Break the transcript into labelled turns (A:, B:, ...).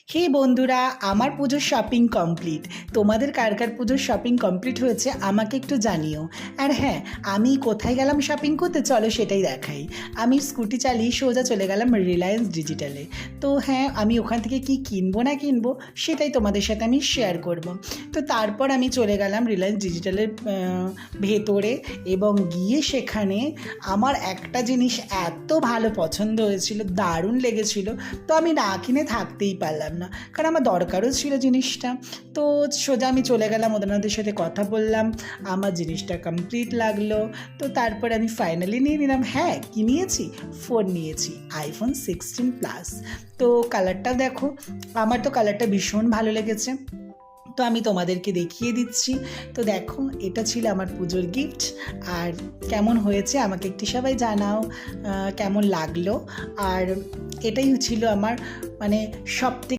A: হে বন্ধুরা, আমার পুজোর শপিং কমপ্লিট। তোমাদের কার কার পুজোর শপিং কমপ্লিট হয়েছে আমাকে একটু জানিও। আর হ্যাঁ, আমি কোথায় গেলাম শপিং করতে চলো সেটাই দেখাই। আমি স্কুটি চালিয়ে সোজা চলে গেলাম রিলায়েন্স ডিজিটালে। তো হ্যাঁ, আমি ওখান থেকে কি কিনবো না কিনবো সেটাই তোমাদের সাথে আমি শেয়ার করব। তো তারপর আমি চলে গেলাম রিলায়েন্স ডিজিটালের ভেতরে, এবং গিয়ে সেখানে আমার একটা জিনিস এত ভালো পছন্দ হয়েছিল, দারুণ লেগেছিল। তো আমি না কিনে থাকতেই পারলাম না, কারণ আমার দরকারও ছিল জিনিসটা। তো সোজা আমি চলে গেলাম, ওদের সাথে কথা বললাম, আমার জিনিসটা কমপ্লিট লাগলো। তো তারপর আমি ফাইনালি নিয়ে নিলাম। হ্যাঁ, কি নিয়েছি? ফোন নিয়েছি, আইফোন 16 প্লাস। তো কালারটাও দেখো, আমার তো কালারটা ভীষণ ভালো লেগেছে। তো আমি তোমাদেরকে দেখিয়ে দিচ্ছি। তো দেখো, এটা ছিল আমার পুজোর গিফট। আর কেমন হয়েছে আমাকে একটু সবাই জানাও, কেমন লাগলো। আর এটাই ছিল আমার মানে সবথেকে